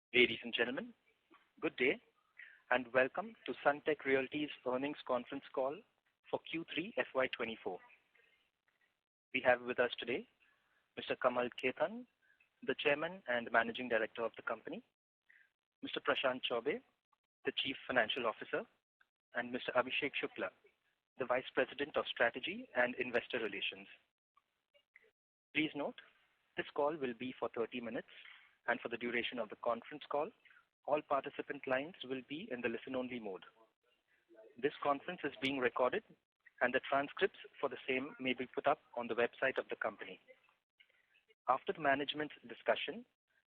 Ladies and gentlemen, good day and welcome to Sunteck Realty's earnings conference call for Q3 FY24. We have with us today Mr. Kamal Khetan, the Chairman and Managing Director of the company, Mr. Prashant Chaubey, the Chief Financial Officer, and Mr. Abhishek Shukla, the Vice President of Strategy and Investor Relations. Please note, this call will be for 30 minutes, and for the duration of the conference call, all participant lines will be in the listen-only mode. This conference is being recorded, and the transcripts for the same may be put up on the website of the company. After the management's discussion,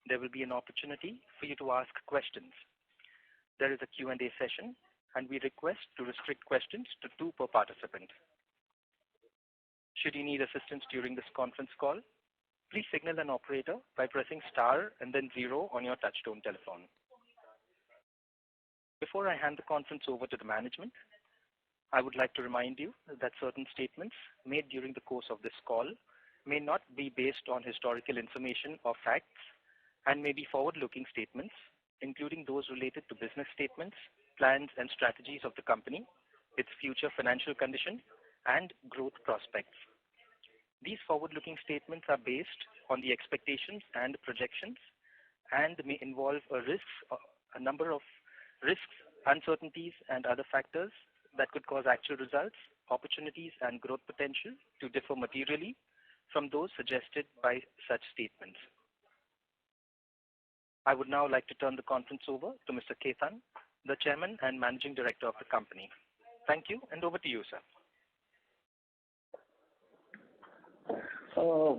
there will be an opportunity for you to ask questions. There is a Q&A session, and we request to restrict questions to 2 per participant. Should you need assistance during this conference call, please signal an operator by pressing star and then 0 on your touchtone telephone. Before I hand the conference over to the management, I would like to remind you that certain statements made during the course of this call may not be based on historical information or facts and may be forward-looking statements, including those related to business statements, plans and strategies of the company, its future financial condition, and growth prospects. These forward-looking statements are based on the expectations and projections and may involve a number of risks, uncertainties, and other factors that could cause actual results, opportunities, and growth potential to differ materially from those suggested by such statements. I would now like to turn the conference over to Mr. Khetan, the Chairman and Managing Director of the company. Thank you, and over to you, sir.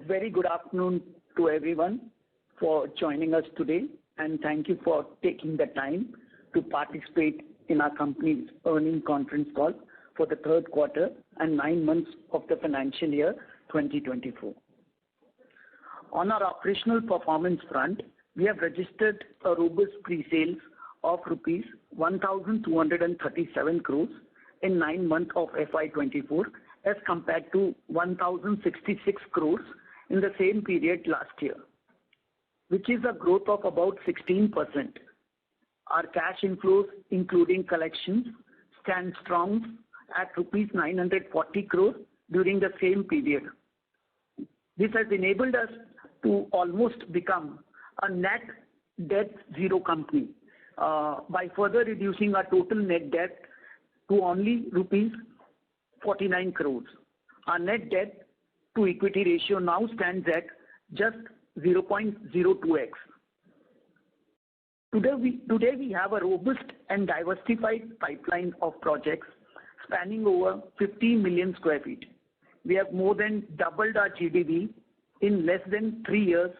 Very good afternoon to everyone for joining us today, and thank you for taking the time to participate in our company's earnings conference call for the third quarter and 9 months of the financial year 2024. On our operational performance front, we have registered a robust pre-sales of rupees 1,237 crores in 9 months of FY24 as compared to 1,066 crores in the same period last year, which is a growth of about 16%. Our cash inflows, including collections, stand strong at rupees 940 crores during the same period. This has enabled us to almost become a net debt zero company by further reducing our total net debt to only rupees 49 crores. Our net debt to equity ratio now stands at just 0.02x. Today we have a robust and diversified pipeline of projects spanning over 15 million square feet. We have more than doubled our GDV in less than 3 years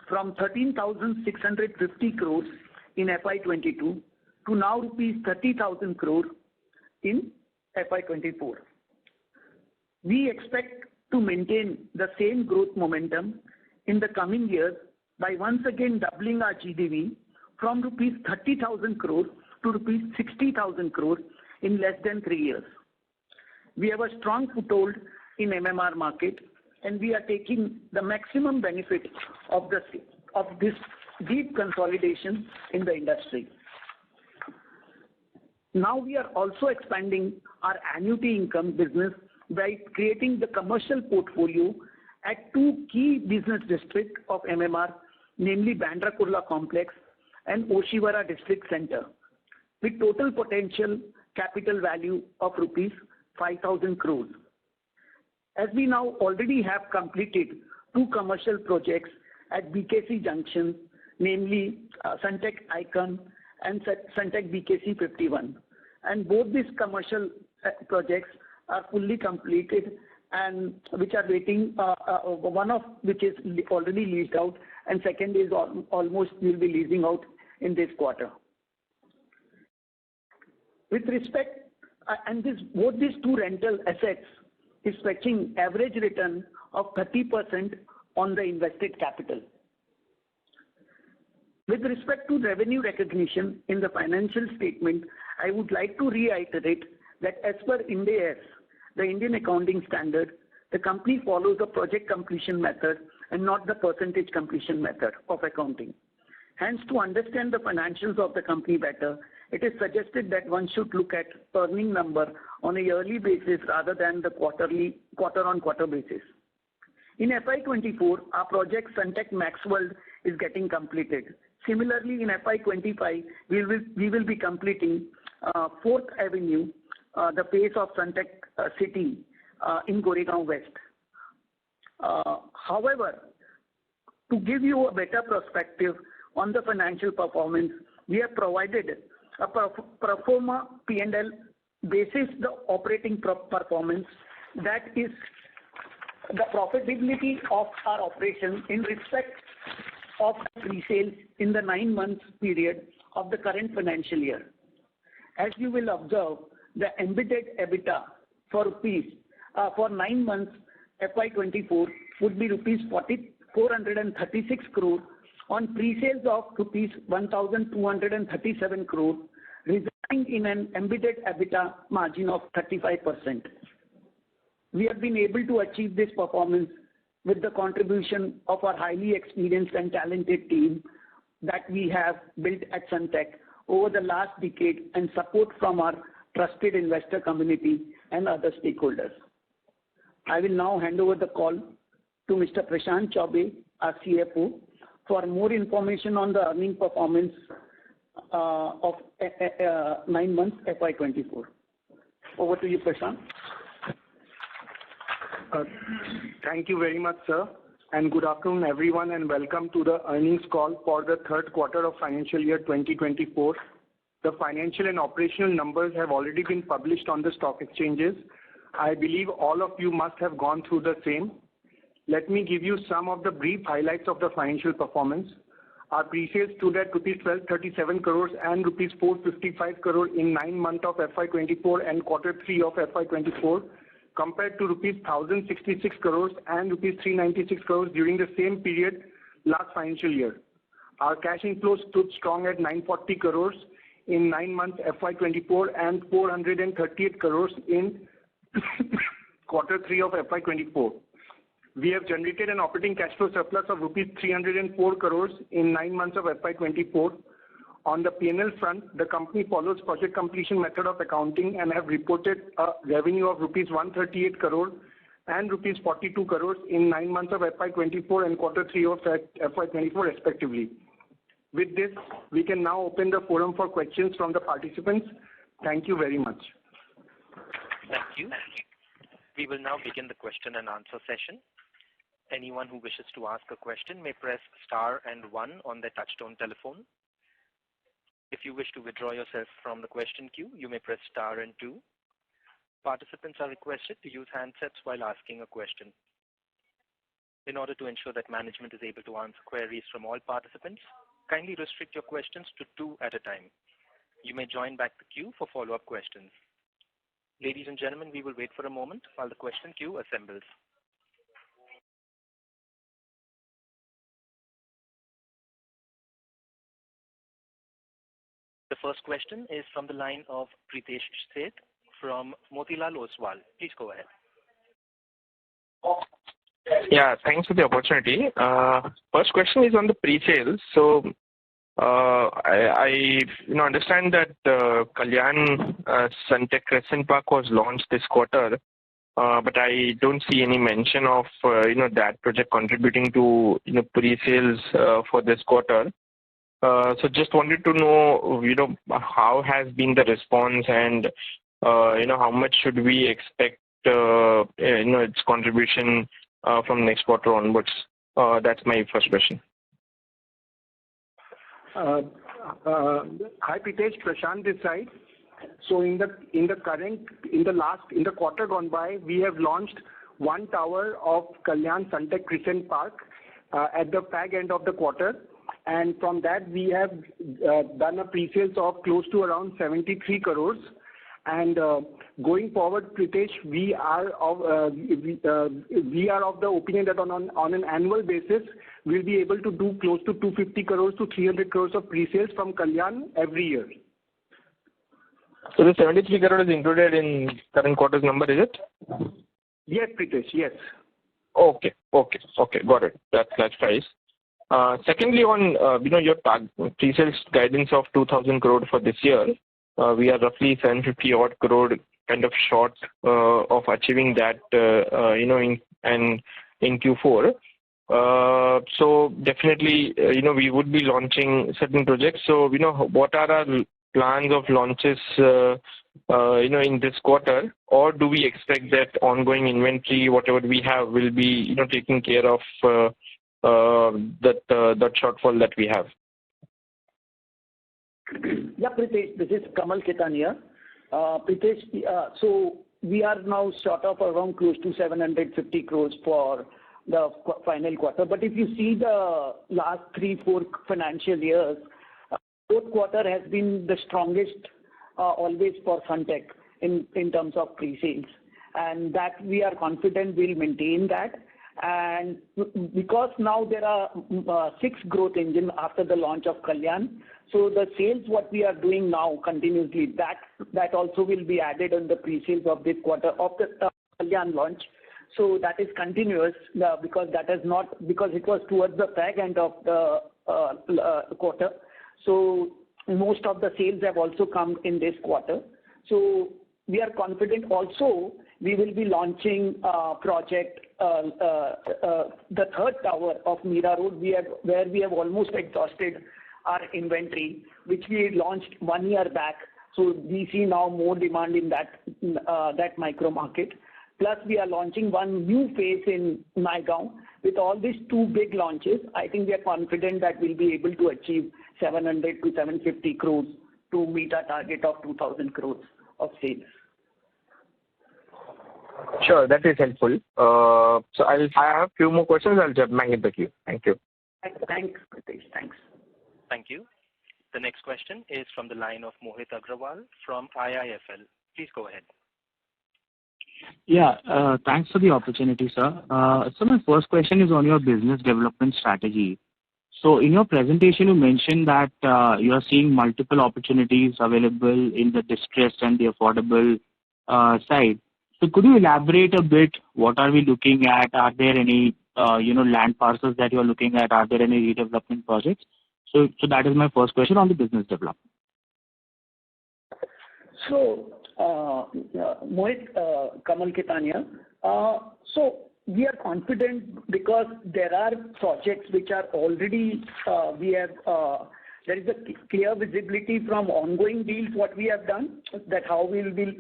from 13,650 crores in FY22 to now rupees 30,000 crores in FY24. We expect to maintain the same growth momentum in the coming years by once again doubling our GDV from rupees 30,000 crores to rupees 60,000 crores in less than 3 years. We have a strong foothold in MMR market, and we are taking the maximum benefit of this deep consolidation in the industry. Now we are also expanding our annuity income business by creating the commercial portfolio at 2 key business districts of MMR, namely Bandra Kurla Complex and Oshiwara District Center, with total potential capital value of rupees 5,000 crores. As we now already have completed 2 commercial projects at BKC Junction, namely Sunteck Icon and Sunteck BKC 51, and both these commercial projects are fully completed and which are waiting, one of which is already leased out and second is almost will be leasing out in this quarter. With respect, both these 2 rental assets is fetching average return of 30% on the invested capital. With respect to revenue recognition in the financial statement, I would like to reiterate that as per Ind AS, the Indian accounting standard, the company follows the project completion method and not the percentage completion method of accounting. Hence, to understand the financials of the company better, it is suggested that one should look at earning number on a yearly basis rather than the quarter-on-quarter basis. In FY24, our project Sunteck Maxworld is getting completed. Similarly, in FY25, we will be completing 4th Avenue, the phase of Sunteck City in Goregaon West. However, to give you a better perspective on the financial performance, we have provided a pro forma P&L basis the operating performance, that is the profitability of our operation in respect of pre-sales in the 9 months period of the current financial year. As you will observe, the embedded EBITDA for 9 months FY24 would be rupees 436 crore on pre-sales of rupees 1,237 crore, resulting in an embedded EBITDA margin of 35%. We have been able to achieve this performance with the contribution of our highly experienced and talented team that we have built at Sunteck over the last decade and support from our trusted investor community and other stakeholders. I will now hand over the call to Mr. Prashant Chaubey, our CFO, for more information on the earning performance of 9 months FY24. Over to you, Prashant. Thank you very much, sir, and good afternoon, everyone, and welcome to the earnings call for the third quarter of financial year 2024. The financial and operational numbers have already been published on the stock exchanges. I believe all of you must have gone through the same. Let me give you some of the brief highlights of the financial performance. Our pre-sales stood at rupees 1237 crores and rupees 455 crore in 9 months of FY24 and quarter 3 of FY24, compared to rupees 1066 crores and rupees 396 crores during the same period last financial year. Our cash inflows stood strong at 940 crores in 9 months FY24 and 438 crores in quarter 3 of FY24. We have generated an operating cash flow surplus of rupees 304 crores in 9 months of FY24. On the P&L front, the company follows project completion method of accounting and have reported a revenue of rupees 138 crore and rupees 42 crores in 9 months of FY24 and quarter 3 of FY24 respectively. With this, we can now open the forum for questions from the participants. Thank you very much. Thank you. We will now begin the question and answer session. Anyone who wishes to ask a question may press star and 1 on their touchtone telephone. If you wish to withdraw yourself from the question queue, you may press star and 2. Participants are requested to use handsets while asking a question. In order to ensure that management is able to answer queries from all participants, kindly restrict your questions to 2 at a time. You may join back the queue for follow-up questions. Ladies and gentlemen, we will wait for a moment while the question queue assembles. The first question is from the line of Pritesh Sheth from Motilal Oswal. Please go ahead. Yeah, thanks for the opportunity. First question is on the pre-sales. So I understand that Kalyan Sunteck Crescent Park was launched this quarter, but I don't see any mention of that project contributing to pre-sales for this quarter. So just wanted to know how has been the response and how much should we expect its contribution from next quarter onwards. That's my first question. Hi Pritesh, Prashant this side. So in the quarter gone by, we have launched one tower of Kalyan Sunteck Crescent Park at the fag end of the quarter, and from that we have done a pre-sales of close to around 73 crores. And going forward, Pritesh, we are of the opinion that on an annual basis we'll be able to do close to 250 crores to 300 crores of pre-sales from Kalyan every year. So the 73 crore is included in current quarter's number, is it? Yes, Pritesh, yes. Okay, got it. That's nice. Secondly, on your pre-sales guidance of 2,000 crore for this year, we are roughly 750 odd crore kind of short of achieving that in Q4. So definitely we would be launching certain projects. So what are our plans of launches in this quarter, or do we expect that ongoing inventory, whatever we have, will be taking care of that shortfall that we have? Yeah, Pritesh, this is Kamal Khetan here. Pritesh, so we are now short of around close to 750 crores for the final quarter. But if you see the last 3-4 financial years, fourth quarter has been the strongest always for Sunteck in terms of pre-sales, and that we are confident we'll maintain that. And because now there are 6 growth engines after the launch of Kalyan, so the sales what we are doing now continuously, that also will be added on the pre-sales of this quarter of the Kalyan launch. So that is continuous because it was towards the fag end of the quarter. So most of the sales have also come in this quarter. So we are confident also we will be launching project, the third tower of Mira Road, where we have almost exhausted our inventory, which we launched 1 year back. So we see now more demand in that micro market. Plus, we are launching one new phase in Naigaon. With all these 2 big launches, I think we are confident that we'll be able to achieve 700 to 750 crores to meet our target of 2,000 crores of sales. Sure, that is helpful. So I have a few more questions. I'll jump back in the queue. Thank you. Thanks, Pritesh. Thanks. Thank you. The next question is from the line of Mohit Agrawal from IIFL. Please go ahead. Yeah, thanks for the opportunity, sir. So my first question is on your business development strategy. So in your presentation, you mentioned that you are seeing multiple opportunities available in the distressed and the affordable side. So could you elaborate a bit? What are we looking at? Are there any land parcels that you are looking at? Are there any redevelopment projects? So that is my first question on the business development. So, Mohit, Kamal Khetan here. So we are confident because there are projects which are already, there is a clear visibility from ongoing deals what we have done, that how we will be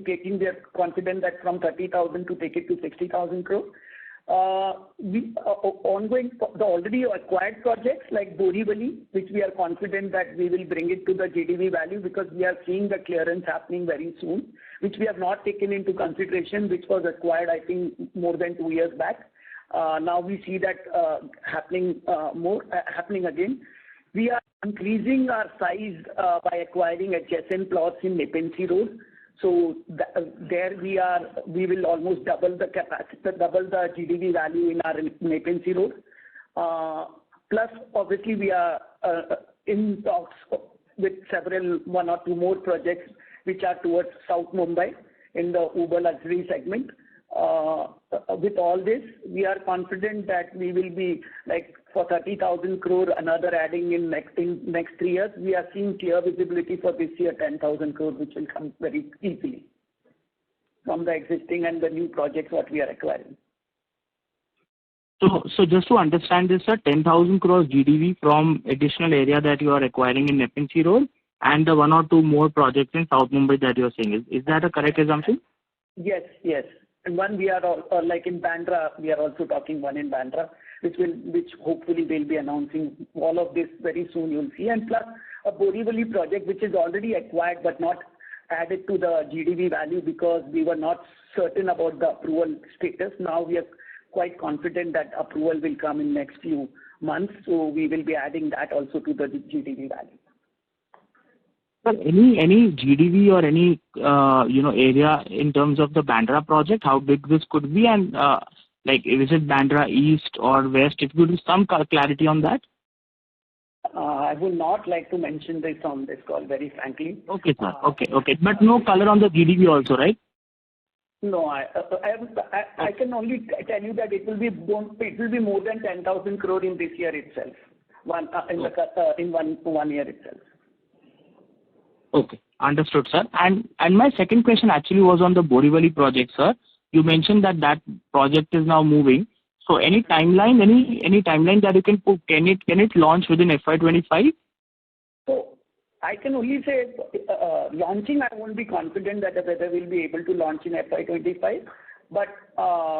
taking their confidence that from 30,000 to take it to 60,000 crore. Ongoing, the already acquired projects like Borivali, which we are confident that we will bring it to the GDV value because we are seeing the clearance happening very soon, which we have not taken into consideration, which was acquired, I think, more than 2 years back. Now we see that happening again. We are increasing our size by acquiring adjacent plots in Nepean Sea Road. So there we will almost double the capacity, double the GDV value in our Nepean Sea Road. Plus, obviously, we are in talks with several 1 or 2 more projects which are towards South Mumbai in the Uber luxury segment. With all this, we are confident that we will be like for 30,000 crore, another adding in next 3 years. We are seeing clear visibility for this year, 10,000 crore, which will come very easily from the existing and the new projects what we are acquiring. So just to understand this, sir, 10,000 crores GDV from additional area that you are acquiring in Nepean Sea Road and the 1 or 2 more projects in South Mumbai that you are saying. Is that a correct assumption? Yes. And one we are like in Bandra, we are also talking one in Bandra, which hopefully we'll be announcing all of this very soon. You'll see, and plus a Borivali project which is already acquired but not added to the GDV value because we were not certain about the approval status. Now we are quite confident that approval will come in next few months, so we will be adding that also to the GDV value. Sir, any GDV or any area in terms of the Bandra project, how big this could be, and like is it Bandra East or West? If you could give some clarity on that. I would not like to mention this on this call, very frankly. Okay, sir. Okay. But no color on the GDV also, right? No, I can only tell you that it will be more than 10,000 crore in this year itself, in 1 year itself. Okay, understood, sir. And my second question actually was on the Borivali project, sir. You mentioned that project is now moving. So any timeline, any timeline that you can put? Can it launch within FY25? So I can only say launching. I won't be confident that whether we'll be able to launch in FY25, but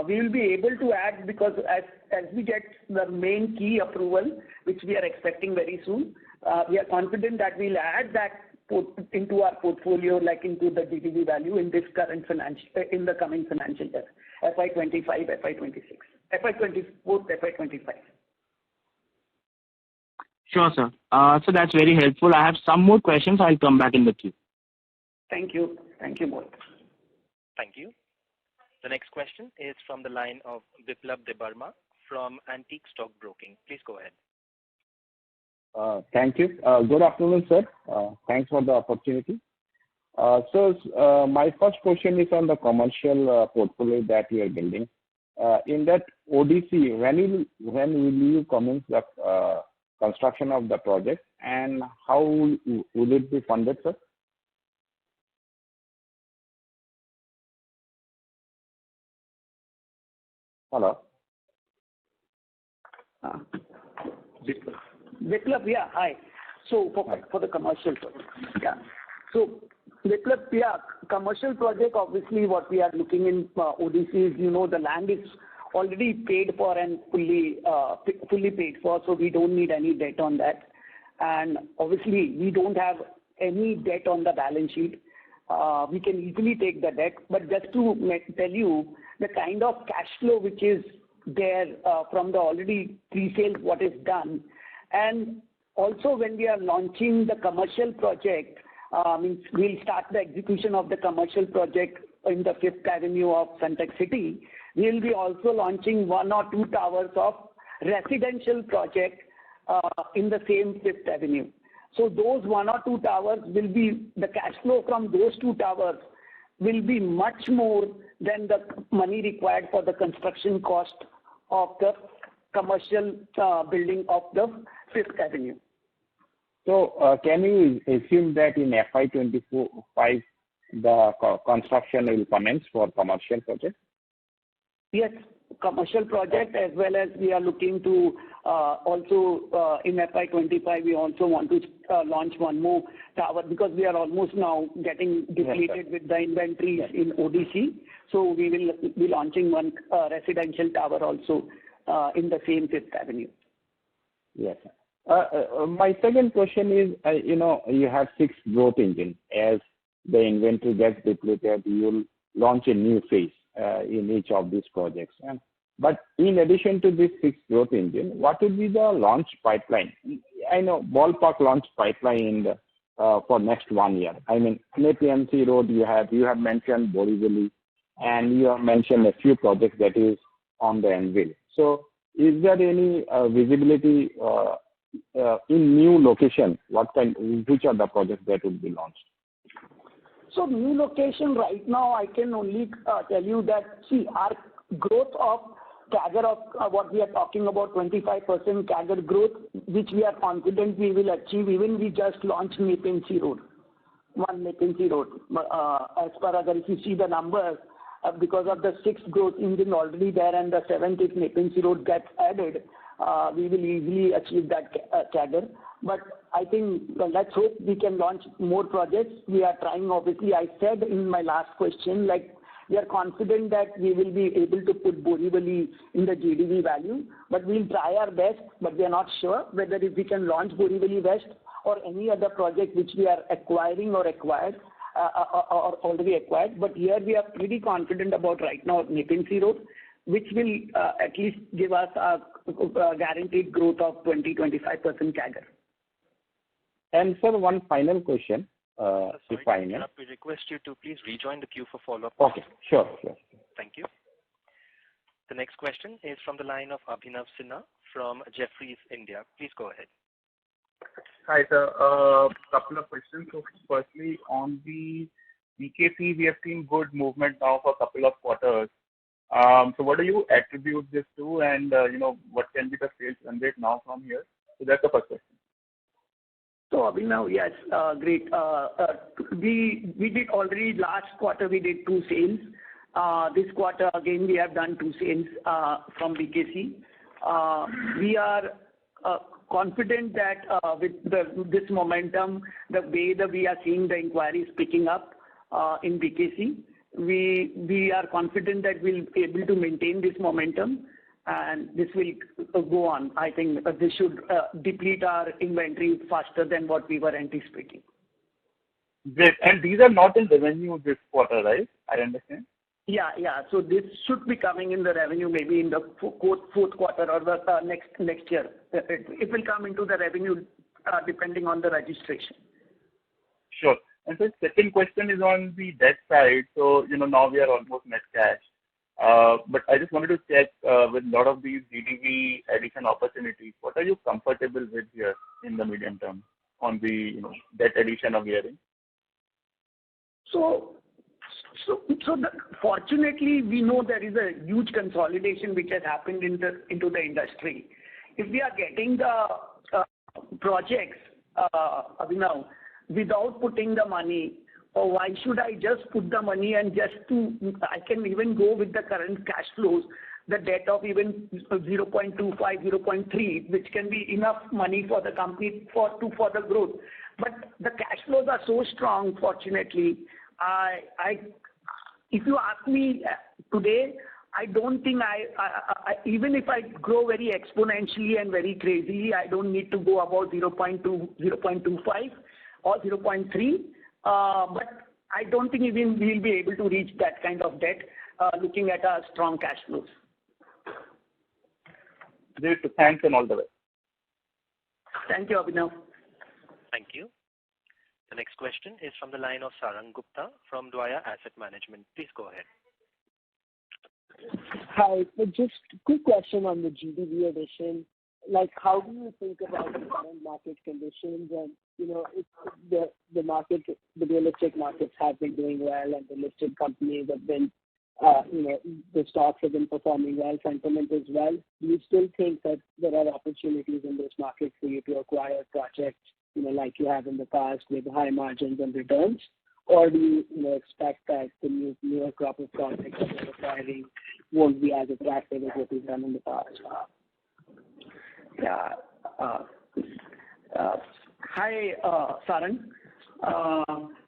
we will be able to add, because as we get the main key approval, which we are expecting very soon, we are confident that we'll add that into our portfolio, like into the GDV value in the coming financial year, FY25, FY26, FY24, FY25. Sure, sir. So that's very helpful. I have some more questions. I'll come back in the queue. Thank you. Thank you, Mohit. Thank you. The next question is from the line of Biplab Debbarma from Antique Stock Broking. Please go ahead. Thank you. Good afternoon, sir. Thanks for the opportunity. So my first question is on the commercial portfolio that you are building. In that ODC, when will you commence the construction of the project, and how will it be funded, sir? Hello. Biplab, yeah, hi. So for the commercial project, yeah. So Biplab, yeah, commercial project, obviously what we are looking in ODC is, the land is already paid for and fully paid for, so we don't need any debt on that. And obviously we don't have any debt on the balance sheet. We can easily take the debt, but just to tell you the kind of cash flow which is there from the already pre-sale what is done. And also when we are launching the commercial project, we'll start the execution of the commercial project in the 5th Avenue of Sunteck City. We'll be also launching 1 or 2 towers of residential project in the same 5th Avenue. So those 1 or 2 towers will be, the cash flow from those 2 towers will be much more than the money required for the construction cost of the commercial building of the 5th Avenue. So can you assume that in FY25 the construction will commence for commercial project? Yes, commercial project, as well as we are looking to also in FY25 we also want to launch 1 more tower, because we are almost now getting depleted with the inventories in ODC. So we will be launching 1 residential tower also in the same 5th Avenue. Yes. My second question is, you have 6 growth engines. As the inventory gets depleted, you will launch a new phase in each of these projects. But in addition to this 6 growth engine, what would be the launch pipeline? I know ballpark launch pipeline for next 1 year. I mean, NAPMC Road you have mentioned Borivali, and you have mentioned a few projects that is on the anvil. So is there any visibility in new location? Which are the projects that will be launched? So new location right now, I can only tell you that, our growth of CAGR of what we are talking about, 25% CAGR growth, which we are confident we will achieve. Even we just launched NAPMC Road, 1 NAPMC Road. As per if you see the numbers, because of the 6th growth engine already there and the 7th if NAPMC Road gets added, we will easily achieve that CAGR. But I think let's hope we can launch more projects. We are trying, obviously, I said in my last question, we are confident that we will be able to put Borivali in the GDV value, but we'll try our best, but we are not sure whether if we can launch Borivali West or any other project which we are acquiring or acquired or already acquired. But here we are pretty confident about right now NAPMC Road, which will at least give us a guaranteed growth of 20-25% CAGR. And sir, 1 final question, if I may. We request you to please rejoin the queue for follow-up. Okay, sure. Thank you. The next question is from the line of Abhinav Sinha from Jefferies India. Please go ahead. Hi, sir. Couple of questions. So firstly, on the BKC, we have seen good movement now for a couple of quarters. So what do you attribute this to, and what can be the sales run rate now from here? So that's the first question. So Abhinav, yes, great. We did already last quarter, we did 2 sales. This quarter, again, we have done 2 sales from BKC. We are confident that with this momentum, the way that we are seeing the inquiries picking up in BKC, we are confident that we'll be able to maintain this momentum, and this will go on. I think this should deplete our inventory faster than what we were anticipating. Great. And these are not in revenue this quarter, right? I understand. Yeah. So this should be coming in the revenue maybe in the fourth quarter or the next year. It will come into the revenue depending on the registration. Sure. And so second question is on the debt side. So, now we are almost net cash. But I just wanted to check with a lot of these GDV addition opportunities, what are you comfortable with here in the medium term on the debt addition of gearing? Fortunately, we know there is a huge consolidation which has happened into the industry. If we are getting the projects, Abhinav, without putting the money, or why should I just put the money and I can even go with the current cash flows, the debt of even 0.25, 0.3, which can be enough money for the company for the growth. But the cash flows are so strong, fortunately. If you ask me today, I don't think even if I grow very exponentially and very crazily, I don't need to go about 0.2, 0.25 or 0.3. But I don't think even we'll be able to reach that kind of debt looking at our strong cash flows. Great. Thanks and all the best. Thank you, Abhinav. Thank you. The next question is from the line of Sarang Gupta from Dwaya Asset Management. Please go ahead. Hi. So just a quick question on the GDV addition. Like, how do you think about the current market conditions? And, the market, the real estate markets have been doing well, and the listed companies have been, the stocks have been performing well, sentiment as well. Do you still think that there are opportunities in this market for you to acquire projects, like you have in the past with high margins and returns? Or do you, expect that the newer crop of projects that you're acquiring won't be as attractive as what you've done in the past? Yeah. Hi, Sarang.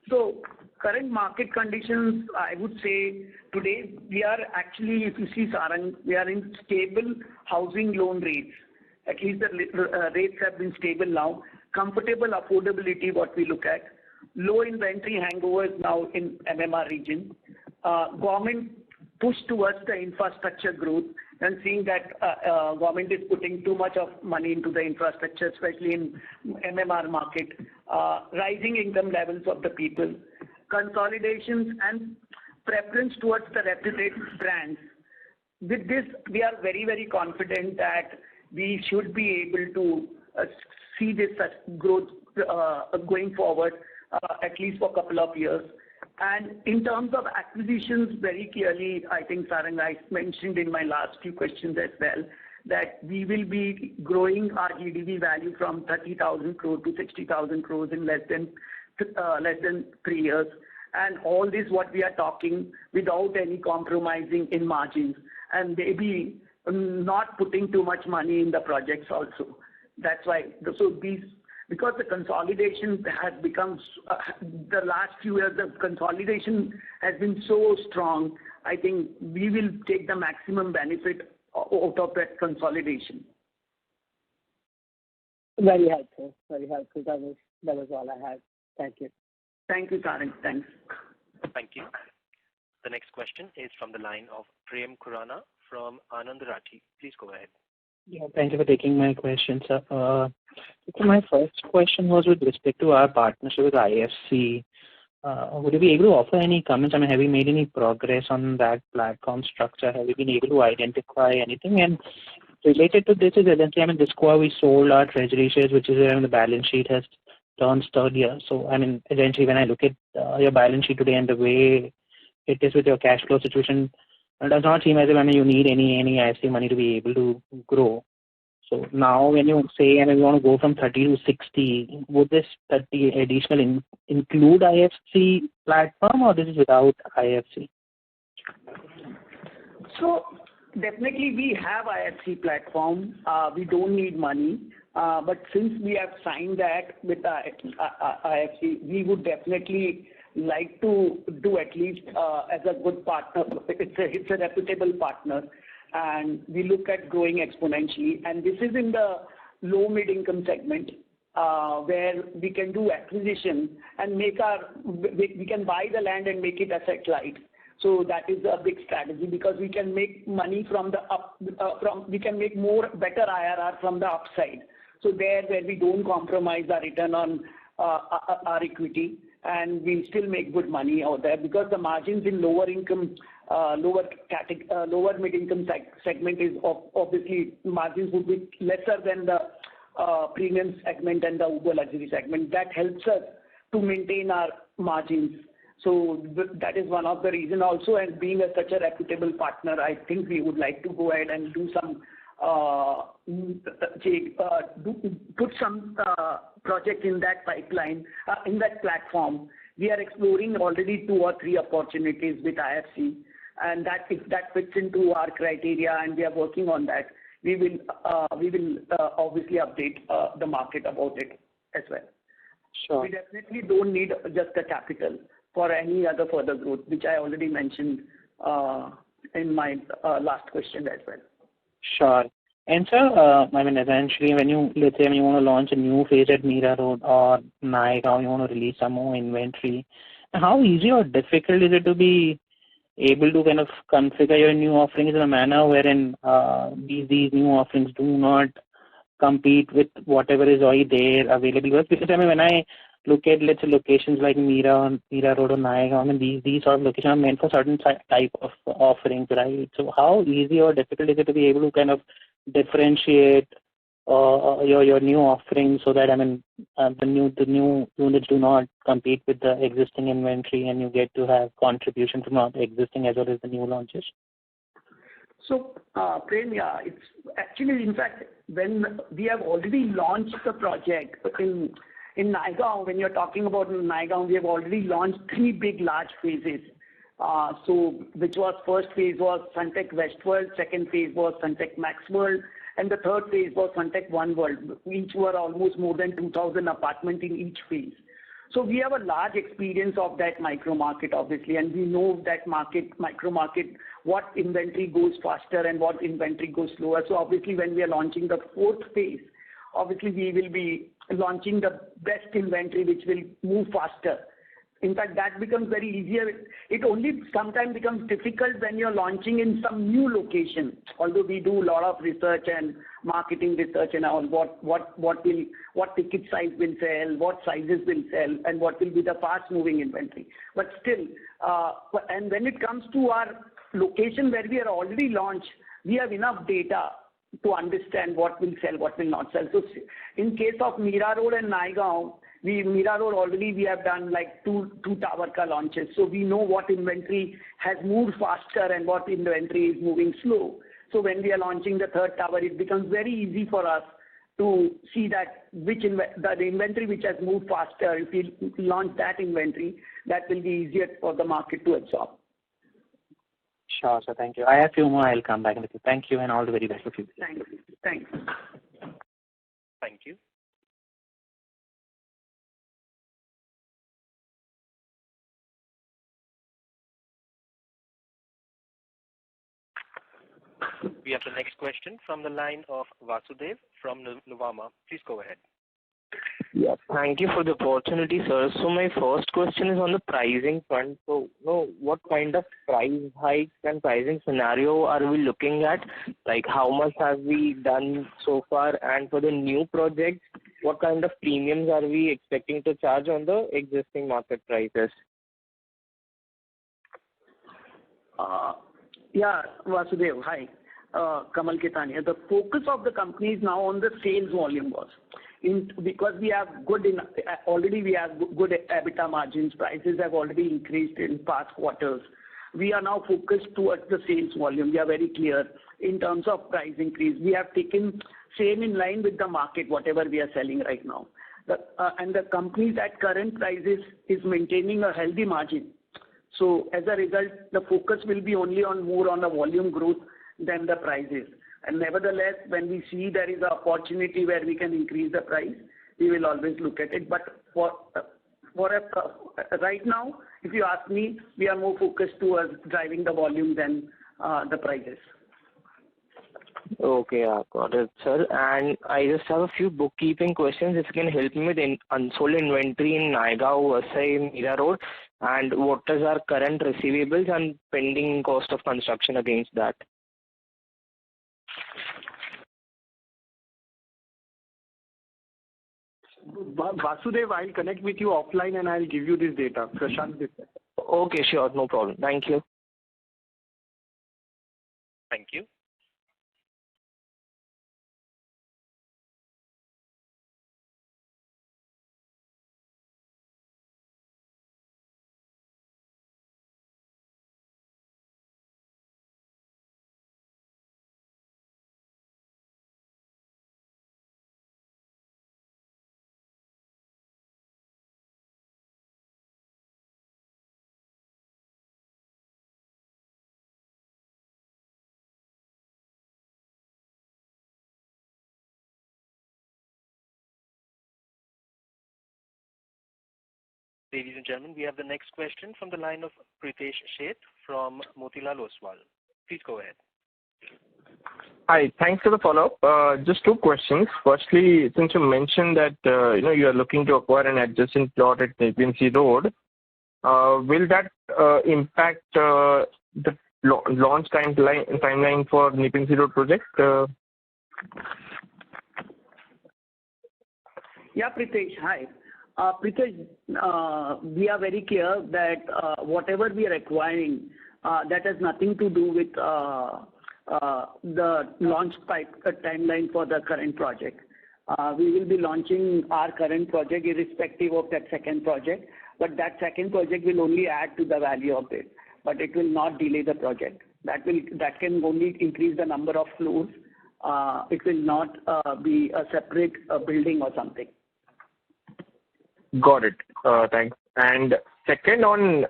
So current market conditions, I would say today we are actually, if you see, Sarang, we are in stable housing loan rates. At least the rates have been stable now. Comfortable affordability, what we look at. Low inventory hangovers now in MMR region. Government push towards the infrastructure growth, and seeing that government is putting too much of money into the infrastructure, especially in MMR market. Rising income levels of the people. Consolidations and preference towards the reputed brands. With this, we are very, very confident that we should be able to see this growth going forward, at least for a couple of years. And in terms of acquisitions, very clearly, I think, Sarang, I mentioned in my last few questions as well, that we will be growing our GDV value from 30,000 crore to 60,000 crores in less than 3 years. And all this, what we are talking, without any compromising in margins, and maybe not putting too much money in the projects also. That's why. So these, because the consolidation has become, the last few years, the consolidation has been so strong, I think we will take the maximum benefit out of that consolidation. Very helpful. Very helpful. That was all I had. Thank you. Thank you, Sarang. Thanks. Thank you. The next question is from the line of Prem Khurana from Anand Rathi. Please go ahead. Yeah, thank you for taking my question, sir. So my first question was with respect to our partnership with IFC. Would you be able to offer any comments? I mean, have you made any progress on that platform structure? Have you been able to identify anything? And related to this is, I mean, this quarter we sold our treasury shares, which is where the balance sheet has turns third year. So, I mean, essentially, when I look at your balance sheet today and the way it is with your cash flow situation, it does not seem as if, I mean, you need any IFC money to be able to grow. So now when you say, I mean, you want to go from 30 to 60, would this 30 additional include IFC platform, or this is without IFC? So definitely we have IFC platform. We don't need money. But since we have signed that with IFC, we would definitely like to do at least as a good partner. It's a reputable partner, and we look at growing exponentially. And this is in the low mid-income segment, where we can do acquisition and we can buy the land and make it asset light. So that is a big strategy, because we can make money from we can make better IRR from the upside. So where we don't compromise our return on our equity, and we still make good money out there, because the margins in lower mid-income segment is obviously margins would be lesser than the premium segment and the uber luxury segment. That helps us to maintain our margins. So that is one of the reasons also, and being such a reputable partner, I think we would like to go ahead and do some put some project in that pipeline, in that platform. We are exploring already 2 or 3 opportunities with IFC, and that if that fits into our criteria and we are working on that, we will obviously update the market about it as well. Sure. We definitely don't need just the capital for any other further growth, which I already mentioned in my last question as well. Sure. And sir, I mean, essentially, let's say you want to launch a new phase at Mira Road or Naigaon, you want to release some more inventory, how easy or difficult is it to be able to kind of configure your new offerings in a manner wherein these new offerings do not compete with whatever is already there available? Because I mean, when I look at, let's say, locations like Mira Road or Naigaon, and these sort of locations are meant for certain type of offerings, right? So how easy or difficult is it to be able to kind of differentiate your new offerings so that, I mean, the new units do not compete with the existing inventory, and you get to have contribution from not existing as well as the new launches? So, Prem, yeah, it's actually, in fact, when we have already launched the project in Naigaon, when you're talking about Naigaon, we have already launched 3 big large phases. Which was first phase was Sunteck West World, second phase was Sunteck Max World, and the third phase was Sunteck One World. Each were almost more than 2,000 apartments in each phase. So we have a large experience of that micro market, obviously, and we know that micro market, what inventory goes faster and what inventory goes slower. So obviously, when we are launching the 4th phase, obviously we will be launching the best inventory which will move faster. In fact, that becomes very easier. It only sometimes becomes difficult when you're launching in some new location. Although we do a lot of research and marketing research and all, what ticket size will sell, what sizes will sell, and what will be the fast-moving inventory. But still, and when it comes to our location where we are already launched, we have enough data to understand what will sell, what will not sell. So in case of Mira Road and Naigaon, Mira Road already we have done like two tower ka launches. So we know what inventory has moved faster and what inventory is moving slow. So when we are launching the 3rd tower, it becomes very easy for us to see that the inventory which has moved faster, if we launch that inventory, that will be easier for the market to absorb. Sure, sir. Thank you. I have a few more. I'll come back with you. Thank you, and all the very best for you. Thank you. Thanks. Thank you. We have the next question from the line of Vasudev from Nuvama. Please go ahead. Yeah, thank you for the opportunity, sir. So my first question is on the pricing front. So, what kind of price hikes and pricing scenario are we looking at? Like, how much have we done so far? And for the new projects, what kind of premiums are we expecting to charge on the existing market prices? Yeah, Vasudev, hi. Kamal Ketania. The focus of the company is now on the sales volume was. because we have already we have good EBITDA margins. Prices have already increased in past quarters. We are now focused towards the sales volume. We are very clear in terms of price increase. We have taken same in line with the market, whatever we are selling right now. And the companies at current prices is maintaining a healthy margin. So as a result, the focus will be only on more on the volume growth than the prices. And nevertheless, when we see there is an opportunity where we can increase the price, we will always look at it. But right now, if you ask me, we are more focused towards driving the volume than the prices. Okay, got it, sir. And I just have a few bookkeeping questions. If you can help me with unsold inventory in Naigaon, Vasai, Mira Road, and what is our current receivables and pending cost of construction against that? Vasudev, I'll connect with you offline and I'll give you this data. Prashant. Okay, sure, no problem. Thank you. Thank you. Ladies and gentlemen, we have the next question from the line of Pritesh Sheth from Motilal Oswal. Please go ahead. Hi, thanks for the follow-up. Just two questions. Firstly, since you mentioned that you are looking to acquire an adjacent plot at Nepean Sea Road, will that impact the launch timeline for Nepean Sea Road project? Yeah, Pritesh, hi. Pritesh, we are very clear that whatever we are acquiring, that has nothing to do with the launch timeline for the current project. We will be launching our current project irrespective of that second project, but that second project will only add to the value of it, but it will not delay the project. That can only increase the number of floors. It will not be a separate building or something. Got it. Thanks. And second, on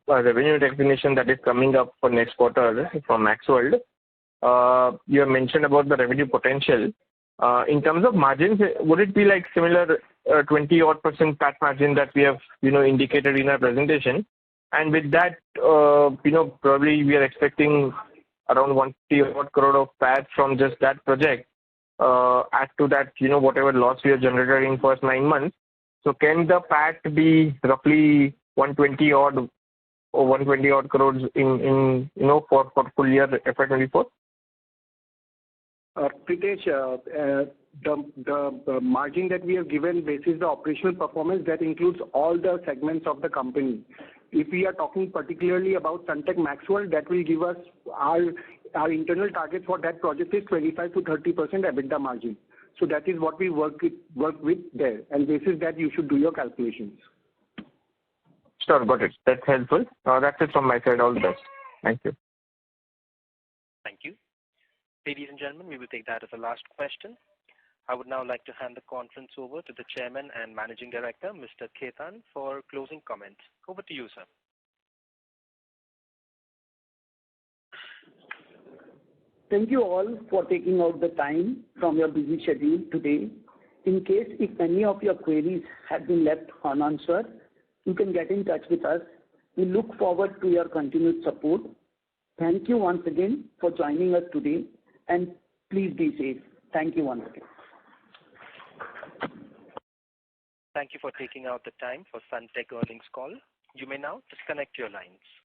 revenue recognition that is coming up for next quarter from Maxwell, you have mentioned about the revenue potential. In terms of margins, would it be like similar 20% PAT margin that we have indicated in our presentation? And with that, probably we are expecting around 150 crore of PAT from just that project. Add to that, whatever loss we have generated in first 9 months. So can the PAT be roughly 120 odd crores in for full year FY24? Pritesh, the margin that we have given basis the operational performance, that includes all the segments of the company. If we are talking particularly about Sunteck Maxwell, that will give us our internal target for that project is 25 to 30% EBITDA margin. So that is what we work with there, and basis that you should do your calculations. Sure, got it. That's helpful. That's it from my side. All the best. Thank you. Thank you. Ladies and gentlemen, we will take that as the last question. I would now like to hand the conference over to the Chairman and Managing Director, Mr. Khetan, for closing comments. Over to you, sir. Thank you all for taking out the time from your busy schedule today. In case if any of your queries have been left unanswered, you can get in touch with us. We look forward to your continued support. Thank you once again for joining us today, and please be safe. Thank you once again. Thank you for taking out the time for Sunteck earnings call. You may now disconnect your lines.